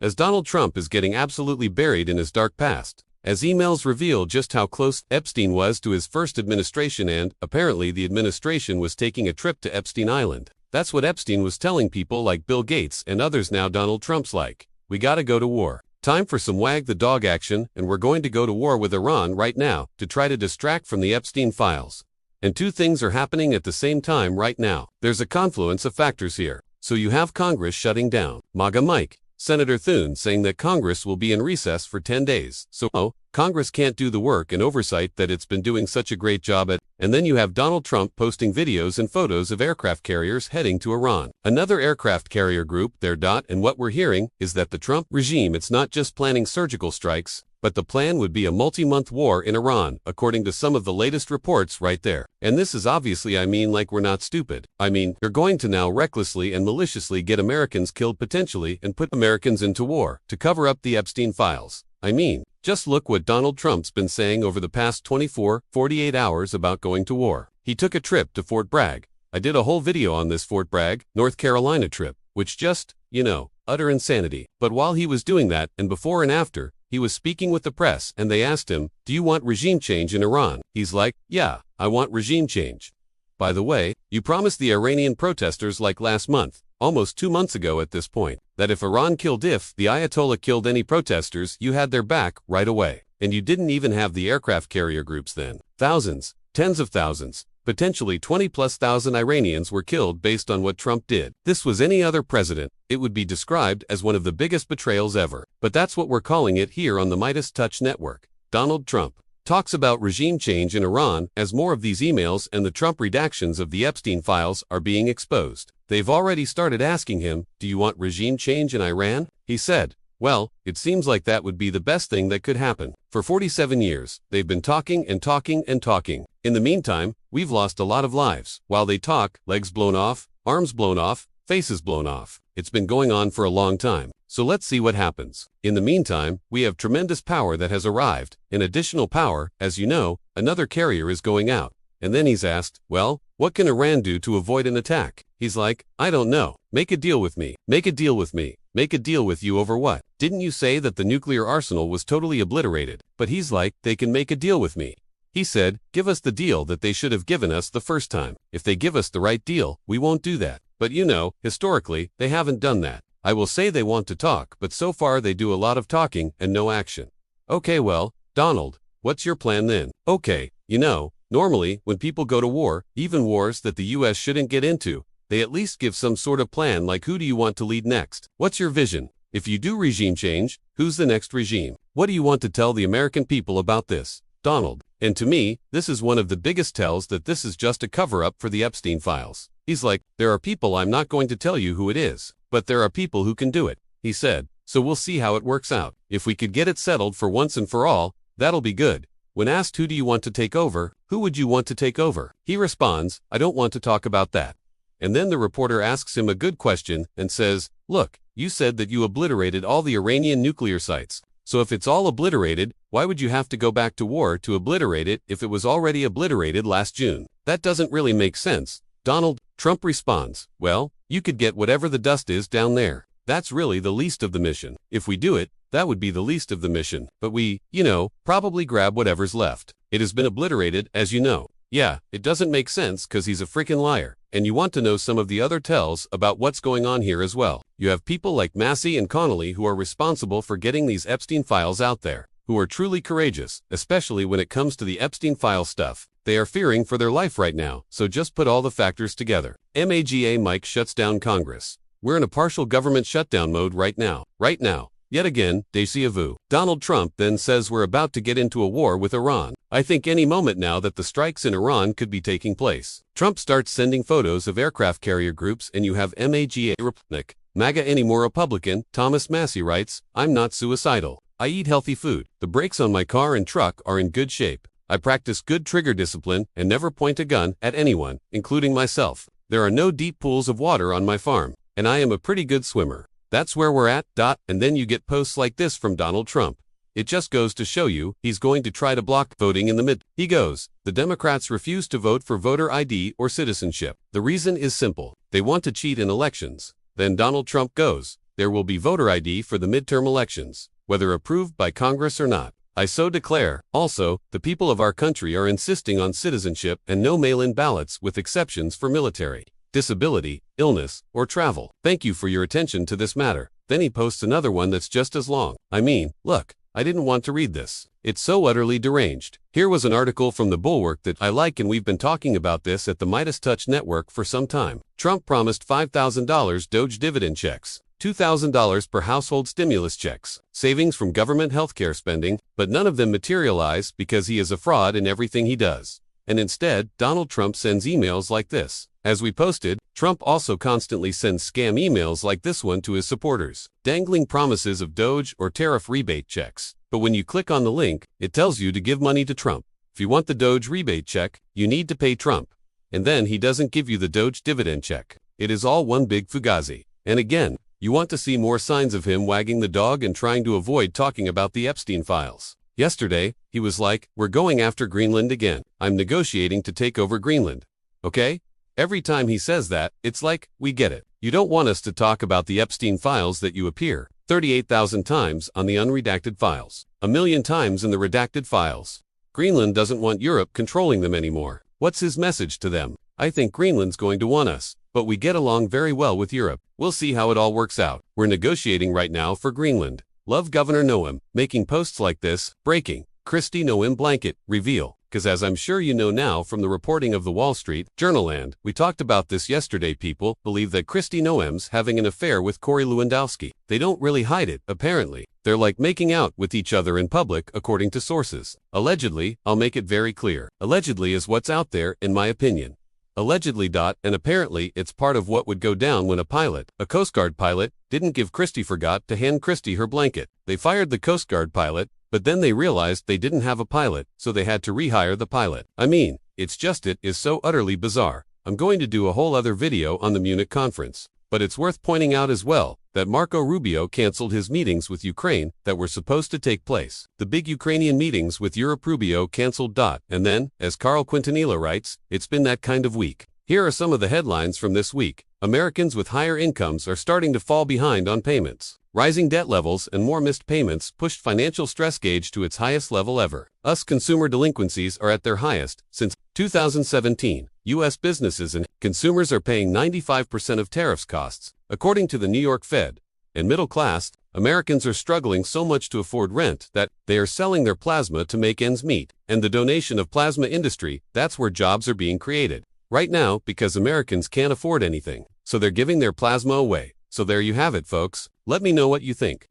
as Donald Trump is getting absolutely buried in his dark past, as emails reveal just how close Epstein was to his first administration, and, apparently, the administration was taking a trip to Epstein Island. That's what Epstein was telling people like Bill Gates and others. Now Donald Trump's like, we gotta go to war. Time for some wag the dog action, and we're going to go to war with Iran right now to try to distract from the Epstein files. And two things are happening at the same time right now. There's a confluence of factors here. So you have Congress shutting down. MAGA Mike, Senator Thune, saying that Congress will be in recess for 10 days. So, Congress can't do the work and oversight that it's been doing such a great job at. And then you have Donald Trump posting videos and photos of aircraft carriers heading to Iran. Another aircraft carrier group there. And what we're hearing is that the Trump regime, it's not just planning surgical strikes, but the plan would be a multi-month war in Iran, according to some of the latest reports right there. And this is obviously, like we're not stupid. They're going to now recklessly and maliciously get Americans killed potentially and put Americans into war to cover up the Epstein files. Just look what Donald Trump's been saying over the past 48 hours about going to war. He took a trip to Fort Bragg. I did a whole video on this Fort Bragg, North Carolina trip, which just, utter insanity. But while he was doing that, and before and after, he was speaking with the press, and they asked him, do you want regime change in Iran? He's like, yeah, I want regime change. By the way, you promised the Iranian protesters like last month, almost 2 months ago at this point, that if the Ayatollah killed any protesters, you had their back right away. And you didn't even have the aircraft carrier groups then. Thousands, tens of thousands, potentially 20,000+ Iranians were killed based on what Trump did. This was any other president, it would be described as one of the biggest betrayals ever. But that's what we're calling it here on the Midas Touch Network. Donald Trump talks about regime change in Iran as more of these emails and the Trump redactions of the Epstein files are being exposed. They've already started asking him, do you want regime change in Iran? He said, well, it seems like that would be the best thing that could happen. For 47 years, they've been talking and talking and talking. In the meantime, we've lost a lot of lives. While they talk, legs blown off, arms blown off, faces blown off. It's been going on for a long time. So let's see what happens. In the meantime, we have tremendous power that has arrived. In additional power, as you know, another carrier is going out. And then he's asked, well, what can Iran do to avoid an attack? He's like, I don't know. Make a deal with me. Make a deal with me. Make a deal with you over what? Didn't you say that the nuclear arsenal was totally obliterated? But he's like, they can make a deal with me. He said, give us the deal that they should have given us the first time. If they give us the right deal, we won't do that. But historically, they haven't done that. I will say they want to talk, but so far they do a lot of talking and no action. Okay, well, Donald, what's your plan then? Okay, normally, when people go to war, even wars that the US shouldn't get into, they at least give some sort of plan, like who do you want to lead next? What's your vision? If you do regime change, who's the next regime? What do you want to tell the American people about this, Donald? And to me, this is one of the biggest tells that this is just a cover-up for the Epstein files. He's like, there are people, I'm not going to tell you who it is, but there are people who can do it. He said, so we'll see how it works out. If we could get it settled for once and for all, that'll be good. When asked who do you want to take over, who would you want to take over? He responds, I don't want to talk about that. And then the reporter asks him a good question and says, look, you said that you obliterated all the Iranian nuclear sites. So if it's all obliterated, why would you have to go back to war to obliterate it if it was already obliterated last June? That doesn't really make sense. Donald Trump responds, well, you could get whatever the dust is down there. That's really the least of the mission. If we do it, that would be the least of the mission. But we, probably grab whatever's left. It has been obliterated, as you know. Yeah, it doesn't make sense because he's a freaking liar. And you want to know some of the other tells about what's going on here as well. You have people like Massey and Connolly who are responsible for getting these Epstein files out there, who are truly courageous, especially when it comes to the Epstein file stuff. They are fearing for their life right now, so just put all the factors together. MAGA Mike shuts down Congress. We're in a partial government shutdown mode right now. Yet again, déjà vu. Donald Trump then says we're about to get into a war with Iran. I think any moment now that the strikes in Iran could be taking place. Trump starts sending photos of aircraft carrier groups and you have MAGA Republic. MAGA anymore Republican, Thomas Massey writes, I'm not suicidal. I eat healthy food. The brakes on my car and truck are in good shape. I practice good trigger discipline and never point a gun at anyone, including myself. There are no deep pools of water on my farm, and I am a pretty good swimmer. That's where we're at, and then you get posts like this from Donald Trump. It just goes to show you, he's going to try to block voting in the mid. He goes, the Democrats refuse to vote for voter ID or citizenship. The reason is simple. They want to cheat in elections. Then Donald Trump goes, there will be voter ID for the midterm elections, whether approved by Congress or not. I so declare. Also, the people of our country are insisting on citizenship and no mail-in ballots with exceptions for military, disability, illness, or travel. Thank you for your attention to this matter. Then he posts another one that's just as long. I mean, look, I didn't want to read this. It's so utterly deranged. Here was an article from the Bulwark that I like, and we've been talking about this at the Midas Touch Network for some time. Trump promised $5,000 Doge dividend checks, $2,000 per household stimulus checks, savings from government healthcare spending, but none of them materialize because he is a fraud in everything he does. And instead, Donald Trump sends emails like this. As we posted, Trump also constantly sends scam emails like this one to his supporters, dangling promises of Doge or tariff rebate checks. But when you click on the link, it tells you to give money to Trump. If you want the Doge rebate check, you need to pay Trump. And then he doesn't give you the Doge dividend check. It is all one big fugazi. And again, you want to see more signs of him wagging the dog and trying to avoid talking about the Epstein files. Yesterday, he was like, "We're going after Greenland again. I'm negotiating to take over Greenland." Okay? Every time he says that, it's like, we get it. You don't want us to talk about the Epstein files that you appear 38,000 times on the unredacted files, 1,000,000 times in the redacted files. Greenland doesn't want Europe controlling them anymore. What's his message to them? I think Greenland's going to want us, but we get along very well with Europe. We'll see how it all works out. We're negotiating right now for Greenland. Love Governor Noem, making posts like this. Breaking, Kristi Noem blanket, reveal. Because as I'm sure you know now from the reporting of the Wall Street Journal, and we talked about this yesterday, people believe that Kristi Noem's having an affair with Corey Lewandowski. They don't really hide it, apparently. They're like making out with each other in public, according to sources. Allegedly, I'll make it very clear. Allegedly is what's out there, in my opinion. Allegedly. And apparently it's part of what would go down when a Coast Guard pilot, forgot to hand Kristi her blanket. They fired the Coast Guard pilot, but then they realized they didn't have a pilot, so they had to rehire the pilot. I mean, it is so utterly bizarre. I'm going to do a whole other video on the Munich conference. But it's worth pointing out as well that Marco Rubio canceled his meetings with Ukraine that were supposed to take place. The big Ukrainian meetings with Europe, Rubio canceled. And then, as Carl Quintanilla writes, it's been that kind of week. Here are some of the headlines from this week. Americans with higher incomes are starting to fall behind on payments. Rising debt levels and more missed payments pushed financial stress gauge to its highest level ever. US consumer delinquencies are at their highest since 2017. U.S. businesses and consumers are paying 95% of tariffs costs, according to the New York Fed. And middle class Americans are struggling so much to afford rent that they are selling their plasma to make ends meet. And the donation of plasma industry, that's where jobs are being created. Right now, because Americans can't afford anything, so they're giving their plasma away. So there you have it, folks. Let me know what you think.